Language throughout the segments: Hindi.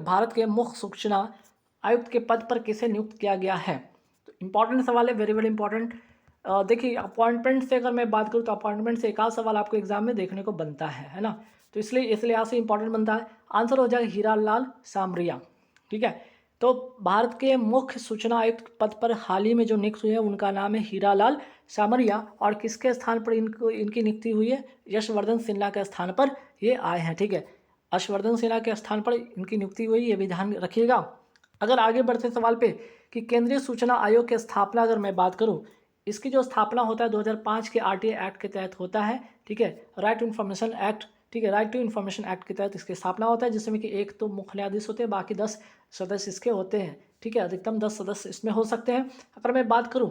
भारत के मुख्य सूचना आयुक्त के पद पर किसे नियुक्त किया गया है? तो इंपॉर्टेंट सवाल है, वेरी वेरी इंपॉर्टेंट। देखिए अपॉइंटमेंट से अगर मैं बात करूँ तो अपॉइंटमेंट से एक आध सवाल आपको एग्जाम में देखने को बनता है ना। तो इसलिए इस लिहाज से इंपॉर्टेंट बनता है। आंसर हो जाएगा हीरा लाल सामरिया। ठीक है। तो भारत के मुख्य सूचना आयुक्त पद पर हाल ही में जो नियुक्त हुए हैं उनका नाम है हीरा लाल सामरिया। और किसके स्थान पर इनको इनकी नियुक्ति हुई है? यशवर्धन सिन्हा के स्थान पर ये आए हैं। ठीक है, हर्षवर्धन सिन्हा के स्थान पर इनकी नियुक्ति हुई, ये भी ध्यान रखिएगा। अगर आगे बढ़ते सवाल पे कि केंद्रीय सूचना आयोग की स्थापना अगर मैं बात करूं, इसकी जो स्थापना होता है 2005 के आरटीआई एक्ट के तहत होता है। ठीक है, राइट टू इन्फॉर्मेशन एक्ट। ठीक है, राइट टू इन्फॉर्मेशन एक्ट के तहत इसकी स्थापना होता है, जिसमें कि एक तो मुख्य न्यायाधीश होते हैं, बाकी 10 सदस्य इसके होते हैं। ठीक है, अधिकतम 10 सदस्य इसमें हो सकते हैं। अगर मैं बात करूँ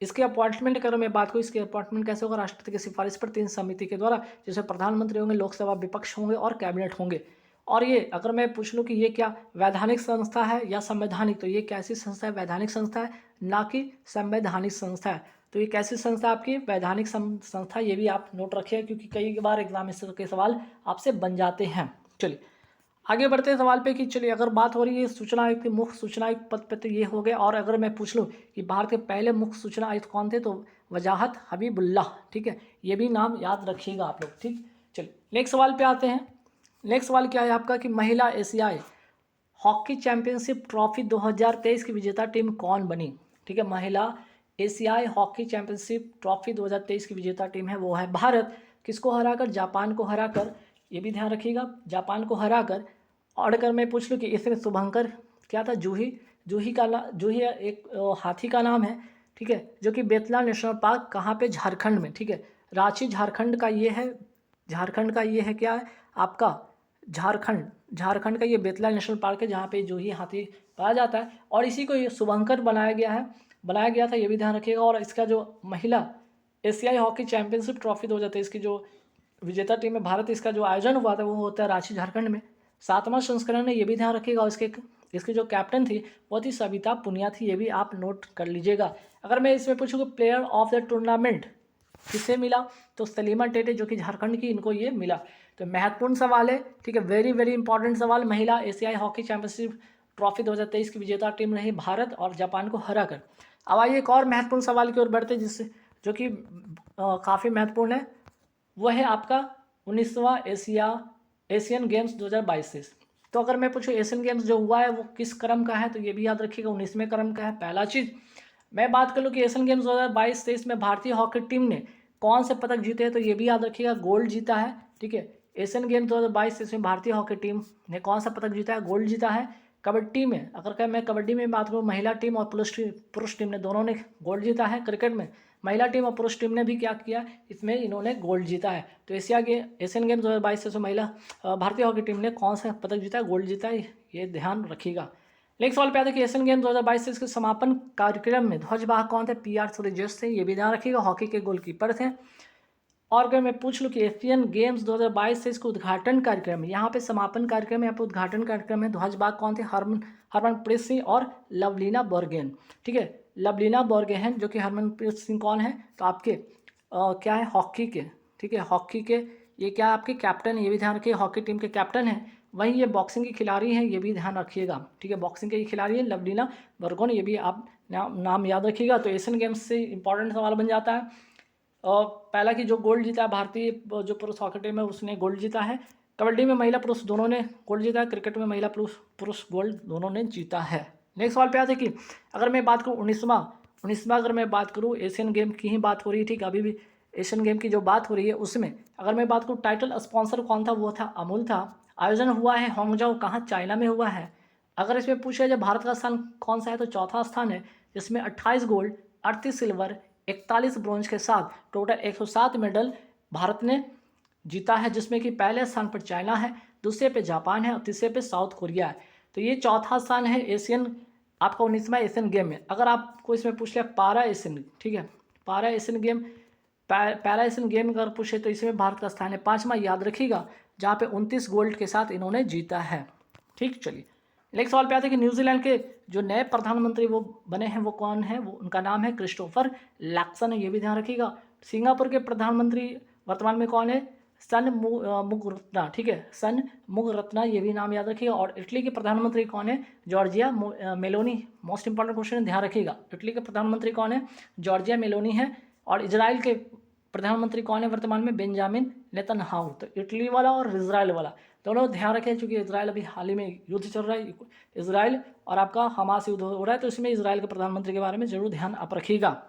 इसके अपॉइंटमेंट अगर मैं बात करूँ, इसके अपॉइंटमेंट कैसे होगा? राष्ट्रपति की सिफारिश पर 3 समिति के द्वारा, जिसमें प्रधानमंत्री होंगे, लोकसभा विपक्ष होंगे और कैबिनेट होंगे। और ये अगर मैं पूछ लूँ कि ये क्या वैधानिक संस्था है या संवैधानिक, तो ये कैसी संस्था है? वैधानिक संस्था है, ना कि संवैधानिक संस्था है। तो ये कैसी संस्था है आपकी? वैधानिक संस्था। ये भी आप नोट रखिए, क्योंकि कई बार एग्जाम के सवाल आपसे बन जाते हैं। चलिए आगे बढ़ते हैं सवाल पे कि चलिए अगर बात हो रही है सूचना आयुक्त के मुख्य सूचना आयुक्त पद पे, तो ये हो गए। और अगर मैं पूछ लूँ कि भारत के पहले मुख्य सूचना आयुक्त कौन थे, तो वजाहत हबीबुल्लाह। ठीक है, ये भी नाम याद रखिएगा आप लोग। ठीक, चलिए नेक्स्ट सवाल पे आते हैं। नेक्स्ट सवाल क्या है आपका कि महिला एशियाई हॉकी चैंपियनशिप ट्रॉफी 2023 की विजेता टीम कौन बनी? ठीक है, महिला एशियाई हॉकी चैंपियनशिप ट्रॉफी 2023 की विजेता टीम है वो है भारत। किसको हराकर? जापान को हराकर। ये भी ध्यान रखिएगा, जापान को हराकर। और अगर मैं पूछ लूँ कि इसमें शुभंकर क्या था? जूही। जूही एक हाथी का नाम है। ठीक है, जो कि बेतला नेशनल पार्क कहाँ पे? झारखंड में। ठीक है, रांची झारखंड का ये है। झारखंड का ये है क्या है आपका? झारखंड का ये बेतला नेशनल पार्क है, जहाँ पे जूही हाथी पाया जाता है। और इसी को ये शुभंकर बनाया गया था, ये भी ध्यान रखिएगा। और इसका जो महिला एशियाई हॉकी चैंपियनशिप ट्रॉफी 2023 की जो विजेता टीम है भारत, इसका जो आयोजन हुआ था वो होता है रांची झारखंड में। 7वां संस्करण है, ये भी ध्यान रखिएगा। और इसकी जो कैप्टन थी वो थी सविता पुनिया थी, ये भी आप नोट कर लीजिएगा। अगर मैं इसमें पूछूँ कि प्लेयर ऑफ द टूर्नामेंट किसे मिला, तो सलीमा टेटे जो कि झारखंड की, इनको ये मिला। तो महत्वपूर्ण सवाल है। ठीक है, वेरी वेरी इंपॉर्टेंट सवाल। महिला एशियाई हॉकी चैंपियनशिप ट्रॉफी 2023 की विजेता टीम रही भारत और जापान को हराकर। अब आइए एक और महत्वपूर्ण सवाल की ओर बढ़ते, जिससे जो कि काफ़ी महत्वपूर्ण है। वो है आपका 19वां एशियन गेम्स 2022। तो अगर मैं पूछूँ एशियन गेम्स जो हुआ है वो किस क्रम का है, तो ये भी याद रखिएगा 19वें क्रम का है। पहला चीज़ मैं बात कर लूँ कि एशियन गेम्स 2022-23 में भारतीय हॉकी टीम ने कौन से पदक जीते हैं, तो ये भी याद रखिएगा गोल्ड जीता है। ठीक है, एशियन गेम्स 2022-23 में भारतीय हॉकी टीम ने कौन सा पदक जीता है? गोल्ड जीता है। कबड्डी में अगर मैं कबड्डी में बात करूँ, महिला टीम और पुरुष टीम ने दोनों ने गोल्ड जीता है। क्रिकेट में महिला टीम और पुरुष टीम ने भी क्या किया, इसमें इन्होंने गोल्ड जीता है। तो एशियन गेम्स 2022 से महिला भारतीय हॉकी टीम ने कौन सा पदक जीता है? गोल्ड जीता है, ये ध्यान रखिएगा। नेक्स्ट सवाल पे आता है कि एशियन गेम 2022 से इसके समापन कार्यक्रम में ध्वजवाहक कौन थे? पीआर सुरेश थे, ये भी ध्यान रखिएगा, हॉकी के गोलकीपर थे। और अगर मैं पूछ लूँ कि एशियन गेम्स 2022 से इसको उद्घाटन कार्यक्रम, यहाँ पे समापन कार्यक्रम, यहाँ पे उद्घाटन कार्यक्रम में ध्वजवाहक कौन थे? हरमनप्रीत सिंह और लवलीना बोर्गोहेन। ठीक है, लवलीना बोर्गोहेन जो कि हरमनप्रीत सिंह कौन है? तो आपके क्या है? हॉकी के। ठीक है, हॉकी के ये क्या आपके कैप्टन है, ये भी ध्यान रखिए, हॉकी टीम के कैप्टन हैं। वहीं ये बॉक्सिंग की खिलाड़ी हैं, ये भी ध्यान रखिएगा। ठीक है, बॉक्सिंग की खिलाड़ी है लवलीना बोर्गोहेन, ये भी आप नाम याद रखिएगा। तो एशियन गेम्स से इंपॉर्टेंट सवाल बन जाता है। और पहला कि जो गोल्ड जीता है भारतीय जो पुरुष हॉकी टीम है उसने गोल्ड जीता है। कबड्डी में महिला पुरुष दोनों ने गोल्ड जीता है। क्रिकेट में महिला पुरुष गोल्ड दोनों ने जीता है। नेक्स्ट सवाल पे आते हैं कि अगर मैं बात करूँ 19वां अगर मैं बात करूँ एशियन गेम की ही बात हो रही है। ठीक, अभी भी एशियन गेम की जो बात हो रही है उसमें अगर मैं बात करूँ टाइटल स्पॉन्सर कौन था, वो था अमूल था। आयोजन हुआ है हांगझाओ, कहाँ? चाइना में हुआ है। अगर इसमें पूछा जाए भारत का स्थान कौन सा है, तो चौथा स्थान है, जिसमें 28 गोल्ड 38 सिल्वर 41 ब्रॉन्ज के साथ टोटल 107 मेडल भारत ने जीता है, जिसमें कि पहले स्थान पर चाइना है, दूसरे पे जापान है और तीसरे पे साउथ कोरिया है। तो ये चौथा स्थान है एशियन आपका 19वां एशियन गेम में। अगर आपको इसमें पूछ लिया पारा एशियन, ठीक है, पारा Asian game para Asian game अगर पूछे तो इसमें भारत का स्थान है 5वां, याद रखिएगा, जहाँ पे 29 गोल्ड के साथ इन्होंने जीता है। ठीक, चलिए नेक्स्ट सवाल पे आते हैं कि न्यूजीलैंड के जो नए प्रधानमंत्री वो बने हैं वो कौन है, वो उनका नाम है क्रिस्टोफर लैक्सन है, ये भी ध्यान रखिएगा। सिंगापुर के प्रधानमंत्री वर्तमान में कौन है? सन मुगरत्ना, ठीक है, सन मुगरत्ना, ये भी नाम याद रखिएगा। और इटली के प्रधानमंत्री कौन है? Giorgia Meloni. Most important question है, ध्यान रखिएगा। इटली के प्रधानमंत्री कौन है? जॉर्जिया मेलोनी है। और इजराइल के प्रधानमंत्री कौन है वर्तमान में? Benjamin Netanyahu. तो इटली वाला और इजराइल वाला दोनों ध्यान रखें, क्योंकि इजराइल अभी हाल ही में युद्ध चल रहा है, इजराइल और आपका हमास युद्ध हो रहा है, तो इसमें इजराइल के प्रधानमंत्री के बारे में जरूर ध्यान आप रखिएगा।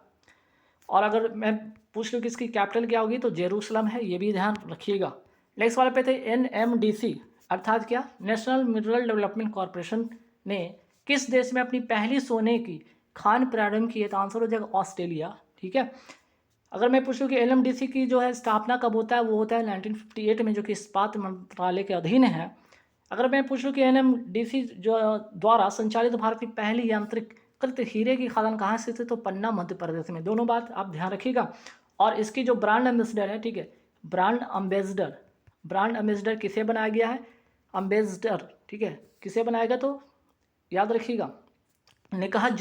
और अगर मैं पूछ लूँ कि इसकी कैपिटल क्या होगी, तो जेरूसलम है, ये भी ध्यान रखिएगा। नेक्स्ट वाले पे थे NMDC, अर्थात क्या? नेशनल मिनरल डेवलपमेंट कॉरपोरेशन ने किस देश में अपनी पहली सोने की खान प्रारंभ की है? तो आंसर हो जाएगा ऑस्ट्रेलिया, ठीक है। अगर मैं पूछूं कि NMDC की जो है स्थापना कब होता है, वो होता है 1958 में, जो कि इस्पात मंत्रालय के अधीन है। अगर मैं पूछूं कि NMDC जो द्वारा संचालित भारत की पहली यांत्रिकृत हीरे की खदान कहाँ स्थित है? तो पन्ना, मध्य प्रदेश में। दोनों बात आप ध्यान रखिएगा। और इसकी जो ब्रांड एम्बेसडर है, ठीक है, ब्रांड एम्बेसडर किसे बनाया गया है? एम्बेसडर, ठीक है, किसे बनाया गया? तो याद रखिएगा, निकहत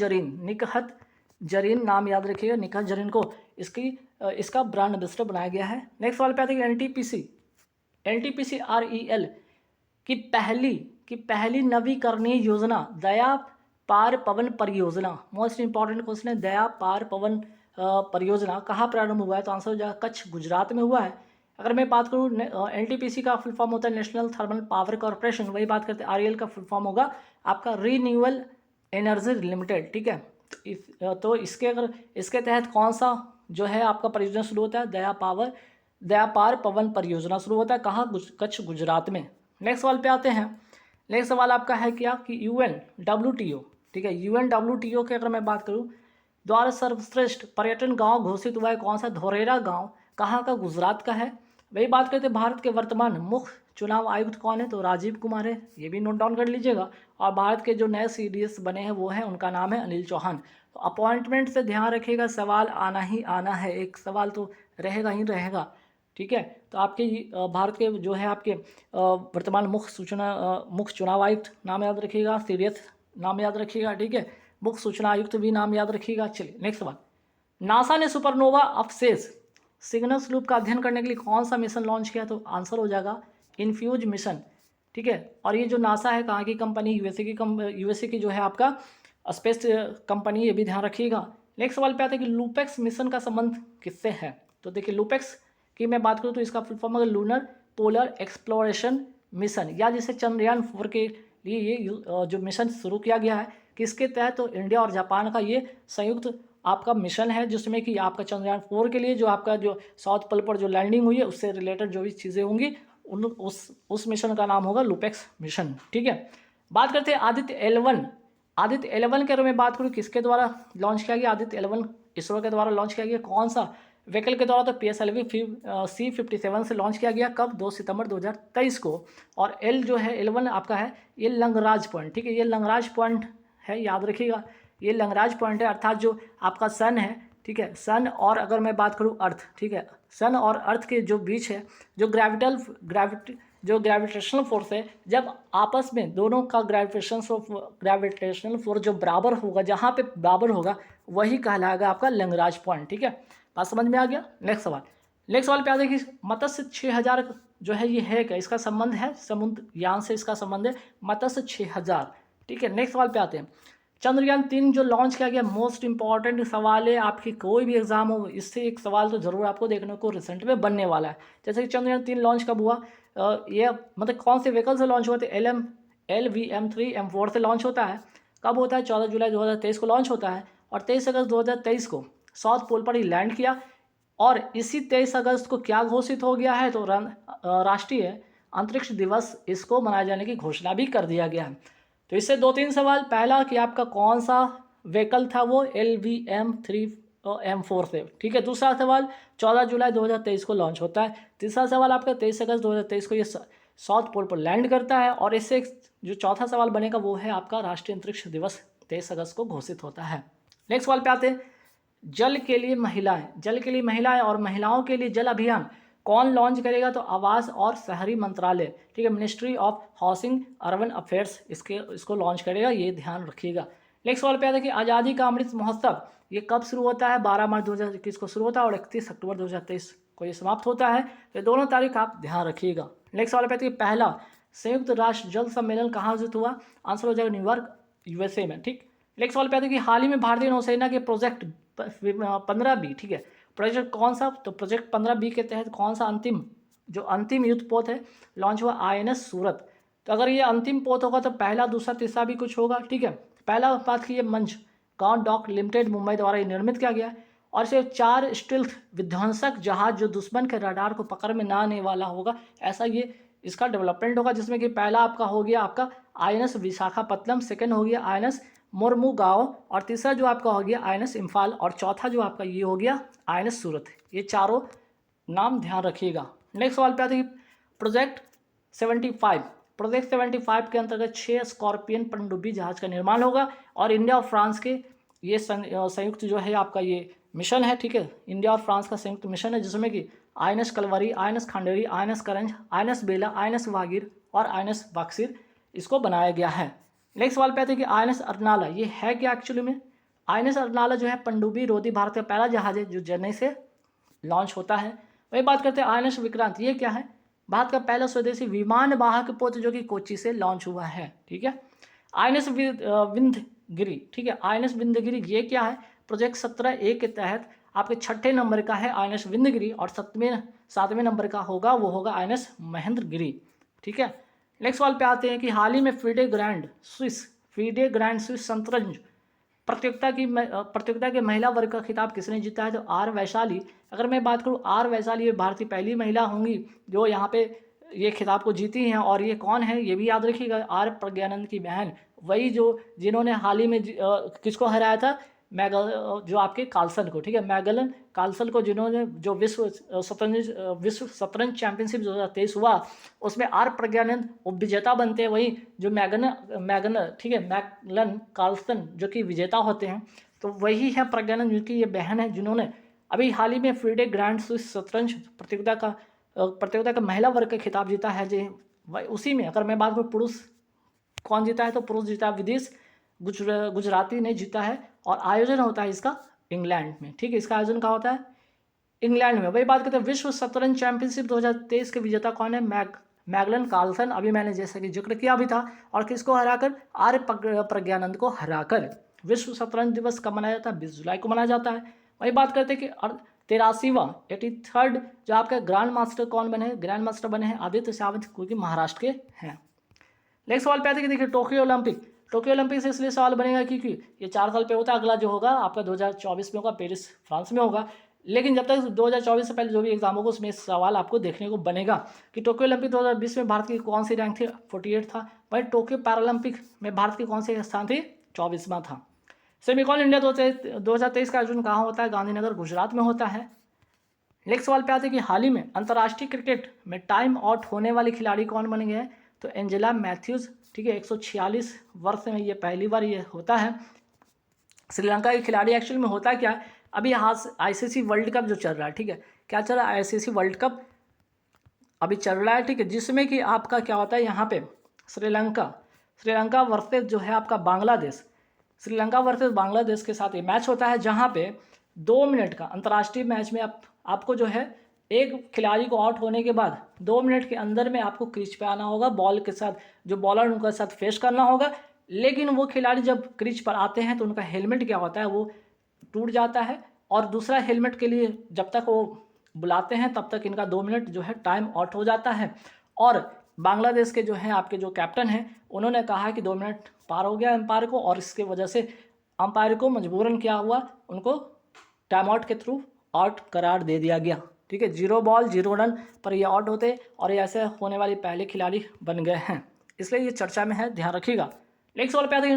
जरीन नाम याद रखिएगा, निकहत जरीन को इसका ब्रांड एम्बेसडर बनाया गया है। नेक्स्ट वाले पे आते हैं NTPC REL की पहली नवीकरणीय योजना दया पार पवन परियोजना। मोस्ट इंपॉर्टेंट क्वेश्चन है, दया पार पवन परियोजना कहाँ प्रारंभ हुआ है? तो आंसर हो जाएगा कच्छ, गुजरात में हुआ है। अगर मैं बात करूँ NTPC का फुल फॉर्म होता है नेशनल थर्मल पावर कॉर्पोरेशन, वही बात करते हैं। REL का फुल फॉर्म होगा आपका रीन्यूएबल एनर्जी लिमिटेड, ठीक है। तो इसके तहत कौन सा जो है आपका परियोजना शुरू होता है? दया पार पवन परियोजना शुरू होता है कहाँ? कच्छ, गुजरात में। नेक्स्ट सवाल पे आते हैं। नेक्स्ट सवाल आपका है क्या कि UNWTO, ठीक है, UNWTO के अगर मैं बात करूँ द्वारा सर्वश्रेष्ठ पर्यटन गांव घोषित हुआ है कौन सा? धोरेरा गांव, कहाँ का? गुजरात का है। वही बात करते हैं भारत के वर्तमान मुख्य चुनाव आयुक्त कौन है? तो राजीव कुमार है, ये भी नोट डाउन कर लीजिएगा। और भारत के जो नए CDS बने हैं वो हैं, उनका नाम है अनिल चौहान। तो अपॉइंटमेंट से ध्यान रखिएगा, सवाल आना ही आना है, एक सवाल तो रहेगा ही रहेगा, ठीक है। तो आपके भारत के जो है आपके वर्तमान मुख्य चुनाव आयुक्त नाम याद रखिएगा, CDS नाम याद रखिएगा, ठीक है। मुख्य सूचना आयुक्त भी नाम याद रखिएगा। चलिए नेक्स्ट सवाल, नासा ने सुपरनोवा अवशेष सिग्नल्स लूप का अध्ययन करने के लिए कौन सा मिशन लॉन्च किया? तो आंसर हो जाएगा इन्फ्यूज मिशन, ठीक है। और ये जो नासा है कहाँ की कंपनी? यूएसए की जो है आपका स्पेस कंपनी, ये भी ध्यान रखिएगा। नेक्स्ट सवाल पे आते हैं कि लूपेक्स मिशन का संबंध किससे है? तो देखिए लूपेक्स की मैं बात करूँ तो इसका फुल फॉर्म है लूनर पोलर एक्सप्लोरेशन मिशन, या जिसे चंद्रयान 4 के लिए ये जो मिशन शुरू किया गया है किसके तहत? तो इंडिया और जापान का ये संयुक्त आपका मिशन है, जिसमें कि आपका चंद्रयान 4 के लिए जो आपका जो साउथ पोल पर जो लैंडिंग हुई है उससे रिलेटेड जो भी चीज़ें होंगी उस मिशन का नाम होगा लूपेक्स मिशन, ठीक है। बात करते हैं आदित्य L1 के बारे में बात करूँ किसके द्वारा लॉन्च किया गया? आदित्य L1 इसरो के द्वारा लॉन्च किया गया। कौन सा व्हीकल के द्वारा? तो PSLV C57 से लॉन्च किया गया। कब? 2 सितंबर 2023 को। और L जो है L1 आपका है ये लंगराज पॉइंट, ठीक है, ये लंगराज पॉइंट है, याद रखिएगा, ये लंगराज पॉइंट है, अर्थात जो आपका सन है, ठीक है, सन और अगर मैं बात करूँ अर्थ, ठीक है, सन और अर्थ के जो बीच है जो ग्रेविटेशनल फोर्स है, जब आपस में दोनों का ग्रेविटेशनल फोर्स जो बराबर होगा, जहाँ पे बराबर होगा वही कहलाएगा आपका लंगराज पॉइंट, ठीक है। बात समझ में आ गया। नेक्स्ट सवाल पे आ देखिए, मत्स्य 6000 जो है ये है क्या? इसका संबंध है समुद्र यान से, इसका संबंध है मत्स्य 6000, ठीक है। नेक्स्ट सवाल पे आते हैं, चंद्रयान 3 जो लॉन्च किया गया, मोस्ट इंपॉर्टेंट सवाल है, आपकी कोई भी एग्जाम हो इससे एक सवाल तो जरूर आपको देखने को रिसेंट में बनने वाला है। जैसे कि चंद्रयान 3 लॉन्च कब हुआ? ये मतलब कौन से व्हीकल से लॉन्च हुआ? तो LVM3M4 से लॉन्च होता है। कब होता है? 14 जुलाई 2023 को लॉन्च होता है और 23 अगस्त 2023 को साउथ पोल पर ही लैंड किया। और इसी 23 अगस्त को क्या घोषित हो गया है? तो राष्ट्रीय अंतरिक्ष दिवस इसको मनाए जाने की घोषणा भी कर दिया गया है। तो इससे 2-3 सवाल, पहला कि आपका कौन सा व्हीकल था? वो LVM3M4 से, ठीक है। दूसरा सवाल 14 जुलाई 2023 को लॉन्च होता है। तीसरा सवाल आपका 23 अगस्त 2023 को ये साउथ पोल पर लैंड करता है। और इससे जो चौथा सवाल बनेगा वो है आपका राष्ट्रीय अंतरिक्ष दिवस 23 अगस्त को घोषित होता है। नेक्स्ट सवाल पे आते हैं, जल के लिए महिलाएं और महिलाओं के लिए जल अभियान कौन लॉन्च करेगा? तो आवास और शहरी मंत्रालय, ठीक है, ministry of housing urban affairs इसको लॉन्च करेगा, ये ध्यान रखिएगा। नेक्स्ट सवाल पे आता है कि आज़ादी का अमृत महोत्सव ये कब शुरू होता है? 12 मार्च 2021 को शुरू होता है और 31 अक्टूबर 2023 को ये समाप्त होता है। ये दोनों तारीख आप ध्यान रखिएगा। नेक्स्ट वाला पे आते हैं, पहला संयुक्त राष्ट्र जल सम्मेलन कहाँ आयोजित हुआ? आंसर हो जाएगा न्यूयॉर्क, यूएसए में। ठीक, नेक्स्ट वाला पे आते हैं कि हाल ही में भारतीय नौसेना के प्रोजेक्ट 15B, ठीक है, प्रोजेक्ट कौन सा? तो प्रोजेक्ट 15B के तहत कौन सा अंतिम युद्ध पोत है लॉन्च हुआ? INS सूरत। तो अगर ये अंतिम पोत होगा तो पहला, दूसरा, तीसरा भी कुछ होगा। ठीक है, पहला बात की ये मंझगांव डॉक लिमिटेड मुंबई द्वारा ये निर्मित किया गया है और सिर्फ 4 स्टील्थ विध्वंसक जहाज जो दुश्मन के रडार को पकड़ में ना आने वाला होगा, ऐसा ये इसका डेवलपमेंट होगा, जिसमें कि पहला आपका हो गया आपका INS विशाखापत्तनम, सेकंड हो गया INS मोरमुगांव और तीसरा जो आपका हो गया INS इम्फाल और चौथा जो आपका ये हो गया INS सूरत। ये चारों नाम ध्यान रखिएगा। नेक्स्ट सवाल पे आते हैं प्रोजेक्ट 75। प्रोजेक्ट 75 के अंतर्गत 6 स्कॉर्पियन पनडुब्बी जहाज का निर्माण होगा और इंडिया और फ्रांस के ये संयुक्त जो है आपका ये मिशन है। ठीक है, इंडिया और फ्रांस का संयुक्त मिशन है, जिसमें कि INS Kalvari, INS Khanderi, INS करंज, INS बेला, INS वागीर और INS बक्सीर इसको बनाया गया है। नेक्स्ट सवाल पे आते हैं कि INS अरनाला ये है क्या एक्चुअली में? INS अरनाला जो है पनडुब्बी रोधी भारत का पहला जहाज है जो चेन्नई से लॉन्च होता है। वही बात करते हैं INS विक्रांत, ये क्या है? भारत का पहला स्वदेशी विमान वाहक पोत जो कि कोच्चि से लॉन्च हुआ है। ठीक है, INS विंध्यगिरी, ठीक है, INS विंध्यगिरी ये क्या है? प्रोजेक्ट 17A के तहत आपके 6ठे नंबर का है INS विंध्यगिरी और 7वें नंबर का होगा वो होगा INS महेंद्रगिरी। ठीक है, नेक्स्ट सवाल पे आते हैं कि हाल ही में FIDE ग्रैंड स्विस शतरंज प्रतियोगिता के महिला वर्ग का खिताब किसने जीता है? तो R वैशाली। अगर मैं बात करूँ R वैशाली, ये भारत की पहली महिला होंगी जो यहाँ पे ये खिताब को जीती हैं। और ये कौन है ये भी याद रखिएगा, R प्रज्ञानंद की बहन, वही जिन्होंने हाल ही में किसको हराया था? जो आपके कार्लसन को। ठीक है, मैगलन कार्लसन को, जिन्होंने जो विश्व शतरंज चैंपियनशिप 2023 हुआ उसमें R प्रज्ञानंद उपविजेता बनते हैं। वही जो मैगन ठीक है, मैगलन कार्लसन जो कि विजेता होते हैं, तो वही है प्रज्ञानंद जिनकी ये बहन है, जिन्होंने अभी हाल ही में FIDE ग्रैंड स्विस शतरंज प्रतियोगिता का महिला वर्ग का खिताब जीता है। जो उसी में अगर मैं बात करूँ पुरुष कौन जीता है, तो पुरुष जीता है विदेश गुजराती ने जीता है और आयोजन होता है इसका इंग्लैंड में। ठीक है, इसका आयोजन कहाँ होता है? इंग्लैंड में। वही बात करते हैं विश्व शतरंज चैंपियनशिप 2023 के विजेता कौन है? मैगलन कार्लसन, अभी मैंने जैसे कि जिक्र किया भी था, और किसको हराकर? R प्रज्ञानंद को हराकर। विश्व शतरंज दिवस कब मनाया जाता है? 20 जुलाई को मनाया जाता है। वही बात करते हैं कि 83वां 83rd जो आपका ग्रैंड मास्टर कौन बने? ग्रैंड मास्टर बने हैं आदित्य सावंत, क्योंकि महाराष्ट्र के हैं। नेक्स्ट सवाल पे आते हैं कि देखिए टोक्यो ओलंपिक से इसलिए सवाल बनेगा क्योंकि ये 4 साल पे होता है। अगला जो होगा आपका 2024 में होगा, पेरिस फ्रांस में होगा। लेकिन जब तक 2024 से पहले जो भी एग्जाम होगा उसमें सवाल आपको देखने को बनेगा कि टोक्यो ओलंपिक 2020 में भारत की कौन सी रैंक थी? 48 था। वही टोक्यो पैरालंपिक में भारत की कौन सी स्थान थी? 24वां था। सेमीकॉन इंडिया 2023 का आयोजन कहाँ होता है? गांधीनगर, गुजरात में होता है। नेक्स्ट सवाल पे आते हैं कि हाल ही में अंतर्राष्ट्रीय क्रिकेट में टाइम आउट होने वाले खिलाड़ी कौन बन गए हैं? तो एंजेला मैथ्यूज। ठीक है, 146 वर्ष में ये पहली बार ये होता है। श्रीलंका के खिलाड़ी एक्चुअली में होता क्या है, अभी ICC वर्ल्ड कप जो चल रहा है, ठीक है, क्या चल रहा है? ICC वर्ल्ड कप अभी चल रहा है। ठीक है, जिसमें कि आपका क्या होता है यहाँ पे श्रीलंका वर्सेस जो है आपका बांग्लादेश, श्रीलंका वर्सेस बांग्लादेश के साथ ये मैच होता है, जहाँ पे 2 मिनट का अंतर्राष्ट्रीय मैच में आपको जो है एक खिलाड़ी को आउट होने के बाद 2 मिनट के अंदर में आपको क्रीज पे आना होगा, बॉल के साथ जो बॉलर उनके साथ फेस करना होगा। लेकिन वो खिलाड़ी जब क्रीज पर आते हैं तो उनका हेलमेट क्या होता है, वो टूट जाता है और दूसरा हेलमेट के लिए जब तक वो बुलाते हैं तब तक इनका 2 मिनट जो है टाइम आउट हो जाता है। और बांग्लादेश के जो हैं आपके जो कैप्टन हैं उन्होंने कहा कि 2 मिनट पार हो गया अंपायर को, और इसके वजह से अंपायर को मजबूरन क्या हुआ, उनको टाइम आउट के थ्रू आउट करार दे दिया गया। ठीक है, 0 बॉल 0 रन पर ये आउट होते और ये ऐसे होने वाले पहले खिलाड़ी बन गए हैं, इसलिए ये चर्चा में है, ध्यान रखिएगा। नेक्स्ट सवाल पे आते हैं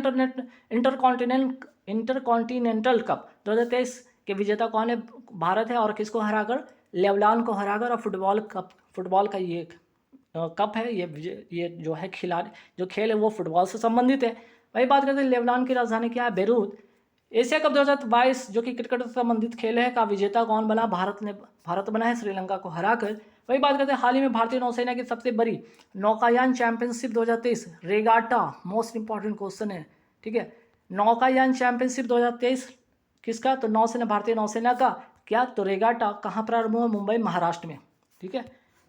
इंटरकॉन्टिनेंटल कप 2023 के विजेता कौन है? भारत है, और किसको हराकर? लेबनान को हराकर। और फुटबॉल का ये कप है, ये जो है जो खेल है वो फुटबॉल से संबंधित है। वही बात करते हैं लेबनान की राजधानी क्या है? बेरूत। एशिया कप 2022 जो कि क्रिकेट से संबंधित खेल है का विजेता कौन बना? भारत बना है श्रीलंका को हराकर। वही बात करते हैं हाल ही में भारतीय नौसेना की सबसे बड़ी नौकायान championship 2023 regatta, most important question है। ठीक है, नौकायान चैंपियनशिप 2023 किसका? तो भारतीय नौसेना का क्या तो रेगाटा कहाँ प्रारंभ हुआ? मुंबई महाराष्ट्र में। ठीक है,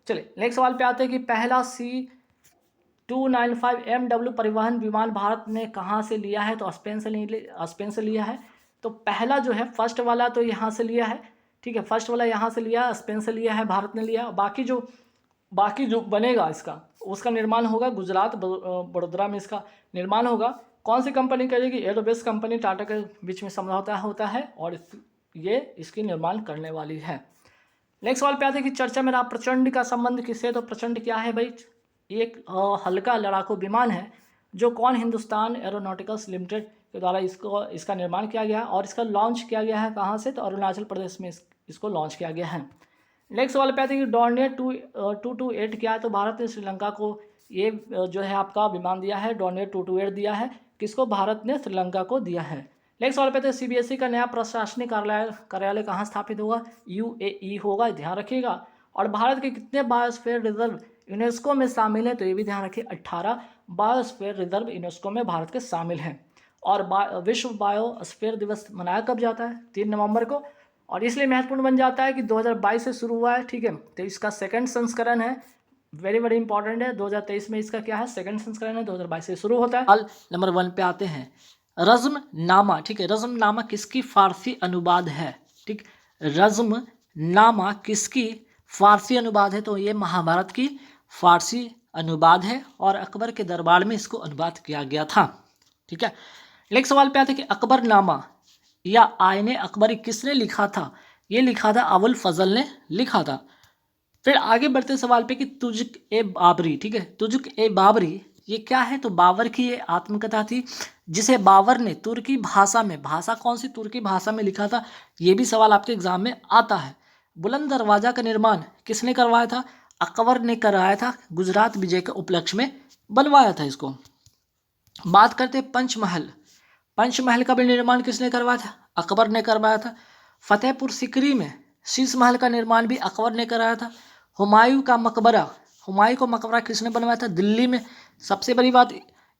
चलिए नेक्स्ट सवाल पे आते हैं कि पहला C295 MW परिवहन विमान भारत ने कहाँ से लिया है? तो स्पेन से लिया है। तो पहला जो है फर्स्ट वाला तो यहाँ से लिया है। ठीक है, फर्स्ट वाला यहाँ से लिया, स्पेन से लिया है, भारत ने लिया। बाकी जो बनेगा इसका उसका निर्माण होगा गुजरात बड़ोदरा में इसका निर्माण होगा। कौन सी कंपनी करेगी? एरोबेस कंपनी टाटा के बीच में समझौता होता है और ये इसकी निर्माण करने वाली है। नेक्स्ट सवाल पे आते हैं कि चर्चा में रहा प्रचंड का संबंध किससे? तो प्रचंड क्या है भाई? एक हल्का लड़ाकू विमान है जो कौन हिंदुस्तान एरोनॉटिकल्स लिमिटेड के द्वारा इसका निर्माण किया गया और इसका लॉन्च किया गया है कहाँ से? तो अरुणाचल प्रदेश में इसको लॉन्च किया गया है। नेक्स्ट सवाल पे आते हैं कि डॉर्नियर 228 क्या है? तो भारत ने श्रीलंका को ये जो है आपका विमान दिया है, डॉर्नियर 228 दिया है। किसको? भारत ने श्रीलंका को दिया है। नेक्स्ट सवाल पे आते हैं CBSE का नया प्रशासनिक कार्यालय कहाँ स्थापित होगा? UAE होगा, ध्यान रखिएगा। और भारत के कितने बायोस्फीयर रिजर्व यूनेस्को में शामिल है? तो ये भी ध्यान रखिए, 18 बायोस्फीयर रिजर्व यूनेस्को में भारत के शामिल हैं। और विश्व बायोस्फीयर दिवस मनाया कब जाता है? 3 नवंबर को। और इसलिए महत्वपूर्ण बन जाता है कि 2022 से शुरू हुआ है। ठीक है, तो इसका सेकंड संस्करण है, वेरी वेरी इंपॉर्टेंट है। 2023 में इसका क्या है? सेकंड संस्करण है, 2022 से शुरू होता है। नंबर 1 पे आते हैं, रज़्मनामा। ठीक है, रज़्मनामा किसकी फारसी अनुवाद है? ठीक, रज़्मनामा किसकी फारसी अनुवाद है? तो ये महाभारत की फारसी अनुवाद है और अकबर के दरबार में इसको अनुवाद किया गया था। ठीक है, नेक्स्ट सवाल पे आते हैं कि अकबरनामा या आयने अकबरी किसने लिखा था? ये लिखा था अबुल फजल ने लिखा था। फिर आगे बढ़ते सवाल पे कि तुजुक ए बाबरी। ठीक है, तुजुक ए बाबरी ये क्या है? तो बाबर की ये आत्मकथा थी जिसे बाबर ने तुर्की भाषा में, भाषा कौन सी? तुर्की भाषा में लिखा था। ये भी सवाल आपके एग्जाम में आता है। बुलंद दरवाजा का निर्माण किसने करवाया था? अकबर ने कराया था, गुजरात विजय के उपलक्ष्य में बनवाया था इसको। बात करते पंचमहल। पंचमहल का भी निर्माण किसने करवाया था? अकबर ने करवाया था। फतेहपुर सिकरी में शीश महल का निर्माण भी अकबर ने कराया था। हुमायूं का मकबरा, हुमायूं का मकबरा किसने बनवाया था? दिल्ली में। सबसे बड़ी बात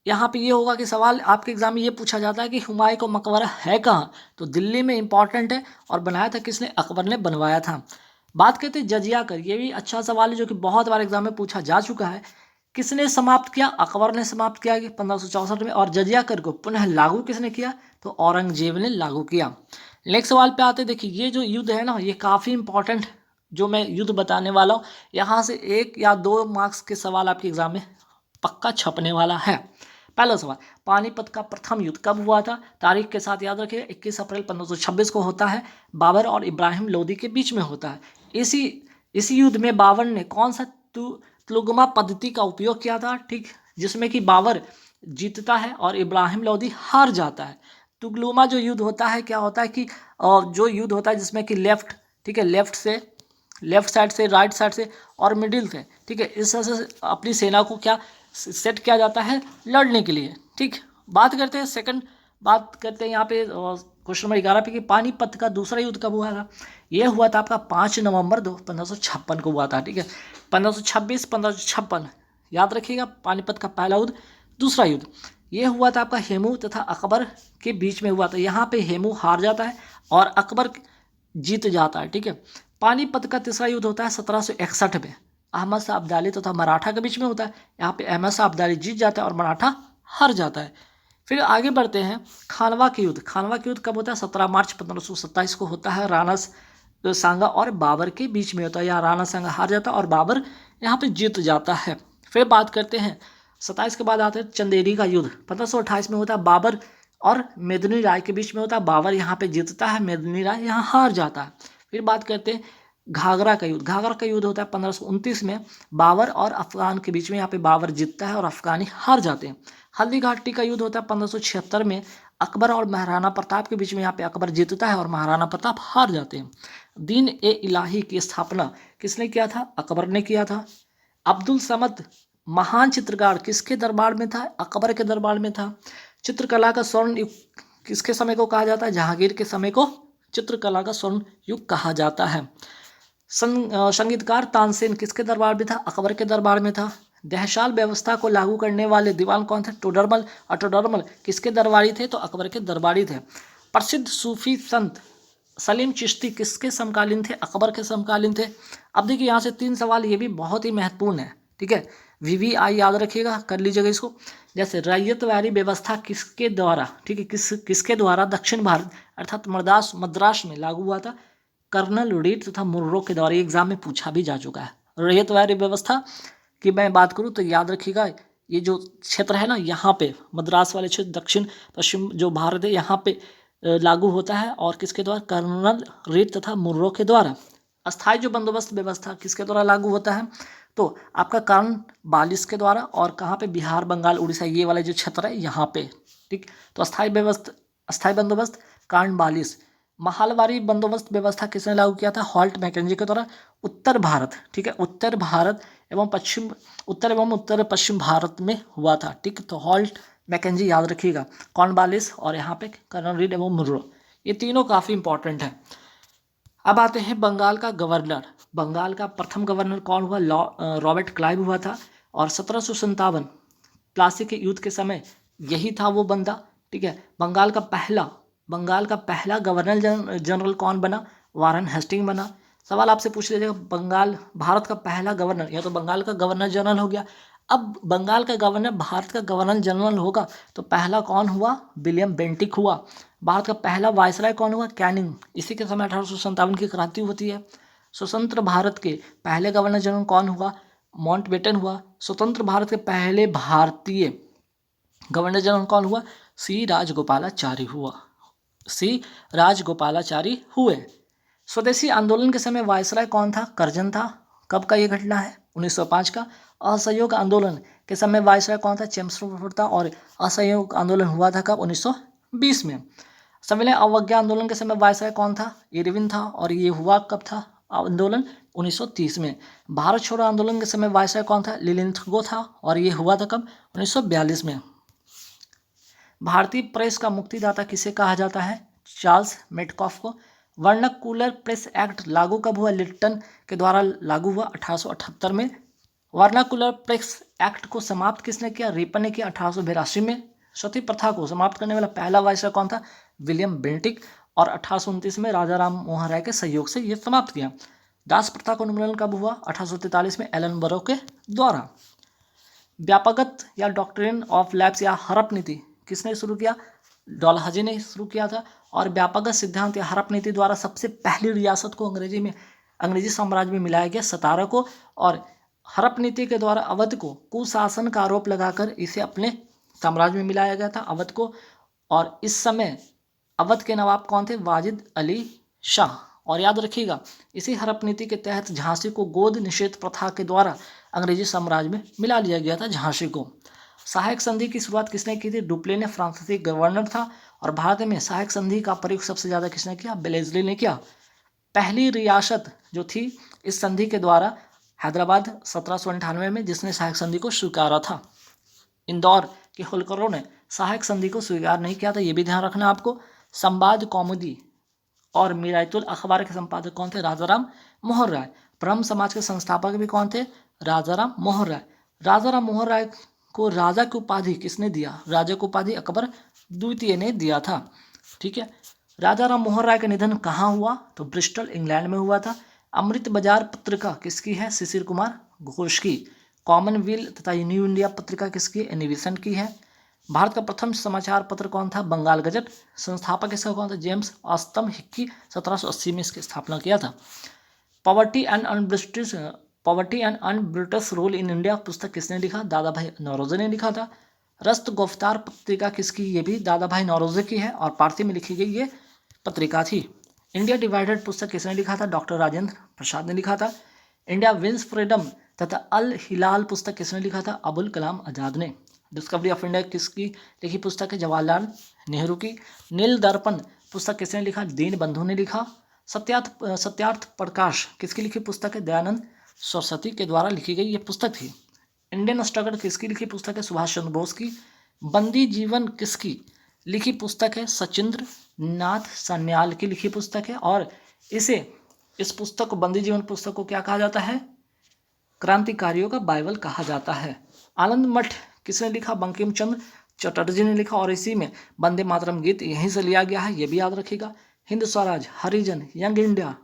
यहाँ पे ये होगा कि सवाल आपके एग्जाम में ये पूछा जाता है कि हुमायूं का मकबरा है कहाँ? तो दिल्ली में इंपॉर्टेंट है। और बनाया था किसने? अकबर ने बनवाया था। बात करते हैं जजिया कर, ये भी अच्छा सवाल है जो कि बहुत बार एग्जाम में पूछा जा चुका है। किसने समाप्त किया? अकबर ने समाप्त किया 1564 में। और जजिया कर को पुनः लागू किसने किया? तो औरंगजेब ने लागू किया। नेक्स्ट सवाल पे आते, देखिए ये जो युद्ध है ना, ये काफ़ी इंपॉर्टेंट जो मैं युद्ध बताने वाला हूँ, यहाँ से 1 या 2 मार्क्स के सवाल आपके एग्जाम में पक्का छपने वाला है। पहला सवाल, पानीपत का प्रथम युद्ध कब हुआ था? तारीख के साथ याद रखिए, 21 अप्रैल 1526 को होता है। बाबर और इब्राहिम लोदी के बीच में होता है। इसी युद्ध में बाबर ने कौन सा तुगमा पद्धति का उपयोग किया था? ठीक, जिसमें कि बाबर जीतता है और इब्राहिम लोदी हार जाता है। तुगलुमा जो युद्ध होता है, क्या होता है कि जो युद्ध होता है जिसमें कि लेफ्ट, ठीक है, लेफ्ट साइड से, राइट साइड से और मिडिल से, ठीक है, इस तरह से अपनी सेना को क्या सेट किया जाता है लड़ने के लिए। ठीक, बात करते हैं यहाँ पे क्वेश्चन नंबर 11 पे कि पानीपत का दूसरा युद्ध कब हुआ था? ये हुआ था आपका 5 नवंबर 1556 को हुआ था। ठीक है, 1556 याद रखिएगा। पानीपत का पहला युद्ध। दूसरा युद्ध ये हुआ था आपका हेमू तथा अकबर के बीच में हुआ था। यहाँ पे हेमू हार जाता है और अकबर जीत जाता है। ठीक है, पानीपत का तीसरा युद्ध होता है 1761 में, अहमद शाह अब्दाली तथा मराठा के बीच में होता है। यहाँ पे अहमद शाह अब्दाली जीत जाता है और मराठा हार जाता है। फिर आगे बढ़ते हैं, खानवा के युद्ध। खानवा के युद्ध कब होता है? 17 मार्च 1527 को होता है। राणा सांगा और बाबर के बीच में होता है। यहाँ राणा सांगा हार जाता है और बाबर यहाँ पे जीत जाता है। फिर बात करते हैं 27 के बाद आते हैं चंदेरी का युद्ध। 1528 में होता है। बाबर और मेदिनी राय के बीच में होता है। बाबर यहाँ पे जीतता है, मेदिनी राय यहाँ हार जाता है। फिर बात करते हैं घाघरा का युद्ध। घाघरा का युद्ध होता है 1529 में। बाबर और अफगान के बीच में, यहाँ पे बाबर जीतता है और अफगानी हार जाते हैं। हल्दी घाटी का युद्ध होता है 1576 में। अकबर और महाराणा प्रताप के बीच में, यहाँ पे अकबर जीतता है और महाराणा प्रताप हार जाते हैं। दीन ए इलाही की स्थापना किसने किया था? अकबर ने किया था। अब्दुल समद महान चित्रकार किसके दरबार में था? अकबर के दरबार में था। चित्रकला का स्वर्ण युग किसके समय को कहा जाता है? जहांगीर के समय को चित्रकला का स्वर्ण युग कहा जाता है। संगीतकार तानसेन किसके दरबार में था? अकबर के दरबार में था। दहशाल व्यवस्था को लागू करने वाले दीवान कौन थे? टोडरमल। और टोडरमल किसके दरबारी थे? तो अकबर के दरबारी थे। प्रसिद्ध सूफी संत सलीम चिश्ती किसके समकालीन थे? अकबर के समकालीन थे। अब देखिए यहाँ से 3 सवाल ये भी बहुत ही महत्वपूर्ण है, ठीक है। VVI याद रखिएगा, कर लीजिएगा इसको। जैसे रैयतवारी व्यवस्था किसके द्वारा, ठीक है, किसके द्वारा दक्षिण भारत अर्थात मद्रास में लागू हुआ था? कर्नल रीड तथा मुर्रो के द्वारा। एग्जाम में पूछा भी जा चुका है। रैयतवारी व्यवस्था की मैं बात करूँ तो याद रखिएगा, ये जो क्षेत्र है ना, यहाँ पे मद्रास वाले क्षेत्र, दक्षिण पश्चिम जो भारत है, यहाँ पे लागू होता है। और किसके द्वारा? कर्नल रीड तथा मुर्रो के द्वारा। अस्थायी जो बंदोबस्त व्यवस्था किसके द्वारा लागू होता है? तो आपका कॉर्नवालिस के द्वारा। और कहाँ पे? बिहार, बंगाल, उड़ीसा, ये वाला जो क्षेत्र है यहाँ पे, ठीक। तो अस्थायी बंदोबस्त कॉर्नवालिस। महलवारी बंदोबस्त व्यवस्था किसने लागू किया था? हॉल्ट मैकेंजी के द्वारा। उत्तर भारत, ठीक है, उत्तर एवं उत्तर पश्चिम भारत में हुआ था, ठीक। तो हॉल्ट मैकेंजी याद रखिएगा, कॉर्नवालिस और यहाँ पे कर्नल रीड एवं मुर्रो, ये तीनों काफ़ी इंपॉर्टेंट हैं। अब आते हैं बंगाल का गवर्नर। बंगाल का प्रथम गवर्नर कौन हुआ? रॉबर्ट क्लाइव हुआ था। और 1757 प्लासी के युद्ध के समय यही था वो बंदा, ठीक है। बंगाल का पहला गवर्नर जनरल कौन बना? वारन हेस्टिंग बना। सवाल आपसे पूछ लीजिएगा, भारत का पहला गवर्नर, या तो बंगाल का गवर्नर जनरल हो गया। अब बंगाल का गवर्नर भारत का गवर्नर जनरल होगा तो पहला कौन हुआ? विलियम बेंटिक हुआ। भारत का पहला वायसराय कौन हुआ? कैनिंग। इसी के समय 1857 की क्रांति होती है। स्वतंत्र भारत के पहले गवर्नर जनरल कौन हुआ? माउंटबेटन हुआ। स्वतंत्र भारत के पहले भारतीय गवर्नर जनरल कौन हुआ? सी राजगोपालाचारी हुए। स्वदेशी आंदोलन के समय वायसराय कौन था? कर्जन था। कब का ये घटना है? 1905 का। असहयोग आंदोलन के समय वायसराय कौन था? चेम्सफोर्ड था। और असहयोग आंदोलन हुआ था कब? 1920 में। संविलियन अवज्ञा आंदोलन के समय वायसराय कौन था? इरविन था। और ये हुआ कब था आंदोलन? 1930 में। भारत छोड़ो आंदोलन के समय वायसराय कौन था? लिलिंथगो था। और ये हुआ था कब? 1942 में। भारतीय प्रेस का मुक्तिदाता किसे कहा जाता है? चार्ल्स मेटकॉफ को। वर्नाकुलर प्रेस एक्ट लागू कब हुआ? लिट्टन के द्वारा लागू हुआ 1878 में। वर्नाकुलर प्रेस एक्ट को समाप्त किसने किया? रिपन ने किया 1882 में। सती प्रथा को समाप्त करने वाला पहला वायसराय कौन था? William Bentinck. और 1829 में राजा राम मोहन राय के सहयोग से यह समाप्त किया। दास प्रथा का उन्मूलन कब हुआ? 1843 में एलन बरो के द्वारा। व्यापकत या डॉक्ट्रिन ऑफ लैप्स या हड़प नीति किसने शुरू किया? डलहौजी ने शुरू किया था। और व्यापकत सिद्धांत या हड़प नीति द्वारा सबसे पहली रियासत को अंग्रेजी साम्राज्य में मिलाया गया, 17 को। और हड़प नीति के द्वारा अवध को कुशासन का आरोप लगाकर इसे अपने साम्राज्य में मिलाया गया था, अवध को। और इस समय अवध के नवाब कौन थे? वाजिद अली शाह। और याद रखिएगा, इसी हड़प नीति के तहत झांसी को गोद निषेध प्रथा के द्वारा अंग्रेजी साम्राज्य में मिला लिया गया था, झांसी को। सहायक संधि की शुरुआत किसने की थी? डुप्ले ने, फ्रांसीसी गवर्नर था। और भारत में सहायक संधि का प्रयोग सबसे ज़्यादा किसने किया? बेलेस्ली ने किया। पहली रियासत जो थी इस संधि के द्वारा हैदराबाद 1798 में, जिसने सहायक संधि को स्वीकारा था। इंदौर के होलकरों ने सहायक संधि को स्वीकार नहीं किया था, ये भी ध्यान रखना आपको। संवाद कौमुदी और मिरायतुल अखबार के संपादक कौन थे? राजाराम मोहन राय। ब्रह्म समाज के संस्थापक भी कौन थे? राजाराम मोहन राय। राजाराम मोहन राय को राजा की उपाधि किसने दिया? राजा की उपाधि अकबर द्वितीय ने दिया था, ठीक है। राजाराम मोहन राय का निधन कहाँ हुआ? तो ब्रिस्टल, इंग्लैंड में हुआ था। अमृत बाजार पत्रिका किसकी है? शिशिर कुमार घोष की। कॉमनवेल्थ तथा न्यू इंडिया पत्रिका किसकी? एनिविसन की है। भारत का प्रथम समाचार पत्र कौन था? बंगाल गजट। संस्थापक इसका कौन था? James ऑस्टम Hickey. 1780 में इसकी स्थापना किया था। Poverty and un-British rule in India पुस्तक किसने लिखा? दादा भाई नौरोजी ने लिखा था। रस्त गुफ्तार पत्रिका किसकी? ये भी दादा भाई नौरोजी की है और पारसी में लिखी गई ये पत्रिका थी। इंडिया डिवाइडेड पुस्तक किसने लिखा था? डॉक्टर राजेंद्र प्रसाद ने लिखा था। इंडिया विंस फ्रीडम तथा अल हिलाल पुस्तक किसने लिखा था? अबुल कलाम आजाद ने। डिस्कवरी ऑफ इंडिया किसकी लिखी पुस्तक है? जवाहरलाल नेहरू की। नील दर्पण पुस्तक किसने लिखा? दीन बंधु ने लिखा। सत्यार्थ प्रकाश किसकी लिखी पुस्तक है? दयानंद सरस्वती के द्वारा लिखी गई ये पुस्तक थी। इंडियन स्ट्रगल किसकी लिखी पुस्तक है? सुभाष चंद्र बोस की। बंदी जीवन किसकी लिखी पुस्तक है? सचिंद्र नाथ सान्याल की लिखी पुस्तक है। और इस पुस्तक को, बंदी जीवन पुस्तक को क्या कहा जाता है? क्रांतिकारियों का बाइबल कहा जाता है। आनंद मठ किसने लिखा? बंकिम चंद्र चटर्जी ने लिखा। और इसी में वंदे मातरम गीत यहीं से लिया गया है, ये भी याद रखिएगा। Hind Swaraj, Harijan, young India,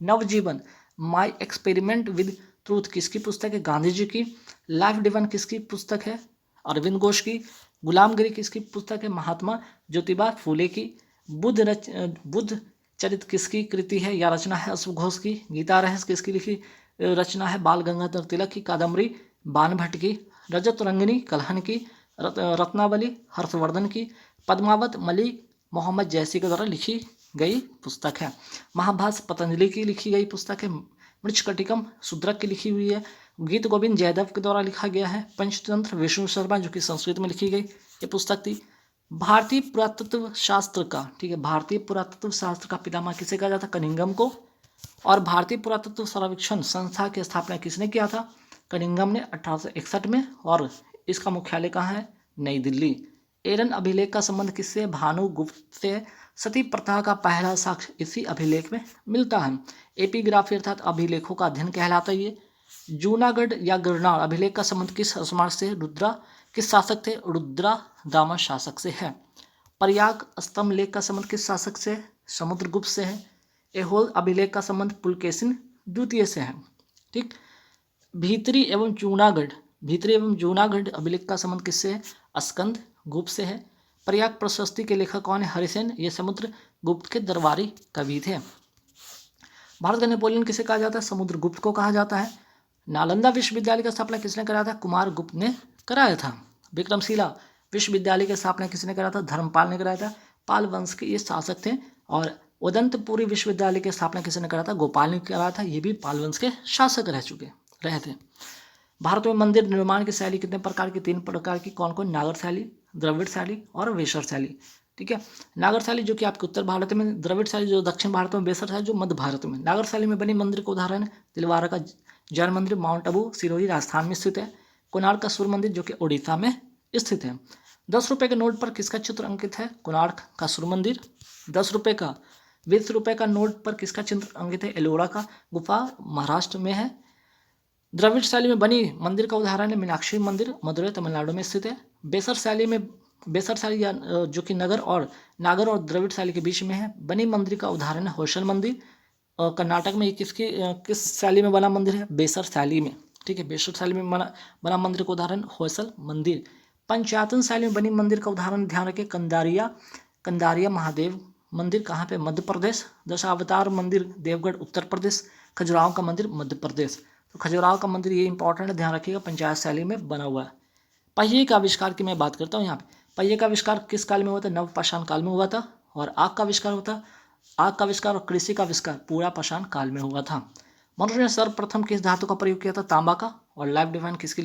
Navjivan, my experiment with truth किसकी पुस्तक है? गांधी जी की। लाइफ डिवाइन किसकी पुस्तक है? अरविंद घोष की। गुलामगिरी किसकी पुस्तक है? महात्मा ज्योतिबा फूले की। बुद्ध चरित किसकी कृति है या रचना है? अश्व घोष की। गीता रहस्य किसकी लिखी रचना है? बाल गंगाधर तिलक की। कादम्बरी बाण भट्ट की। रजत रंगिनी कल्हण की। रत्नावली हर्षवर्धन की। पद्मावत मलिक मोहम्मद जैसी के द्वारा लिखी गई पुस्तक है। महाभाष्य पतंजलि की लिखी गई पुस्तक है। मृच्छकटिकम शूद्रक की लिखी हुई है। गीत गोविंद जयदेव के द्वारा लिखा गया है। पंचतंत्र विष्णु शर्मा जो कि संस्कृत में लिखी गई ये पुस्तक थी। भारतीय पुरातत्व शास्त्र का, ठीक है, भारतीय पुरातत्व शास्त्र का पितामह किसे कहा जाता? कनिंघम को। और भारतीय पुरातत्व सर्वेक्षण संस्था की स्थापना किसने किया था? कनिंघम ने 1861 में। और इसका मुख्यालय कहाँ है? नई दिल्ली। एरन अभिलेख का संबंध किससे? भानुगुप्त से। सती प्रथा का पहला साक्ष्य इसी अभिलेख में मिलता है। एपिग्राफी अर्थात अभिलेखों का अध्ययन कहलाता है ये। जूनागढ़ या गिरनार अभिलेख का संबंध किस स्मारक से? रुद्रा किस शासक थे? रुद्रा दामा शासक से है। प्रयाग स्तंभ लेख का संबंध किस शासक से? समुद्रगुप्त से है। एहोल अभिलेख का संबंध पुलकेशिन द्वितीय से है। ठीक। भीतरी एवं जूनागढ़ अभिलेख का संबंध किससे है? स्कंद गुप्त से है। प्रयाग प्रशस्ति के लेखक कौन है? हरिसेन। ये समुद्रगुप्त के दरबारी कवि थे। भारत का नेपोलियन किसे कहा जाता है? समुद्रगुप्त को कहा जाता है। नालंदा विश्वविद्यालय की स्थापना किसने कराया था? कुमार गुप्त ने कराया था। विक्रमशिला विश्वविद्यालय की स्थापना किसने कराया था? धर्मपाल ने कराया था। पाल वंश के ये शासक थे। और उदंतपुरी विश्वविद्यालय की स्थापना किसने कराया था? गोपाल ने कराया था। ये भी पाल वंश के शासक रहे थे। भारत में मंदिर निर्माण की शैली कितने प्रकार की? 3 प्रकार की। कौन कौन? नागर शैली, द्रविड़ शैली और वेसर शैली। ठीक है। नागर शैली जो कि आपके उत्तर भारत में, द्रविड़ शैली जो दक्षिण भारत में, वेसर शैली जो मध्य भारत में। नागर शैली में बनी मंदिर का उदाहरण है तिलवारा का जैन मंदिर, माउंट आबू सिरोही राजस्थान में स्थित है। कोणार्क का सूर्य मंदिर जो कि उड़ीसा में स्थित है। 10 रुपये के नोट पर किसका चित्र अंकित है? कोणार्क का सूर्य मंदिर। 10 रुपये का 20 रुपये का नोट पर किसका चित्र अंकित है? एलोरा का गुफा महाराष्ट्र में है। द्रविड़ शैली में बनी मंदिर का उदाहरण है मीनाक्षी मंदिर, मदुरै तमिलनाडु में स्थित है। बेसर शैली या जो कि नागर और द्रविड़ शैली के बीच में है, बनी मंदिर का उदाहरण है होयसल मंदिर। कर्नाटक में ये किस शैली में बना मंदिर है? बेसर शैली में। ठीक है, बेसर शैली में बना मंदिर का उदाहरण होयसल मंदिर। पंचायतन शैली में बनी मंदिर का उदाहरण ध्यान रखें कंदारिया महादेव मंदिर। कहाँ पे? मध्य प्रदेश। दशावतार मंदिर देवगढ़ उत्तर प्रदेश। खजुराहो का मंदिर मध्य प्रदेश। तो खजुराहो का मंदिर ये इंपॉर्टेंट है, ध्यान रखिएगा, पंचायत शैली में बना हुआ है। पहिए का आविष्कार की मैं बात करता हूँ यहाँ पे। पहिए का आविष्कार किस काल में हुआ था? नवपाषाण काल में हुआ था। और आग का आविष्कार और कृषि का आविष्कार पूरा पाषाण काल में हुआ था। मनुष्य ने सर्वप्रथम किस धातु का प्रयोग किया था? तांबा का। और लाइफ डिवाइन किसकी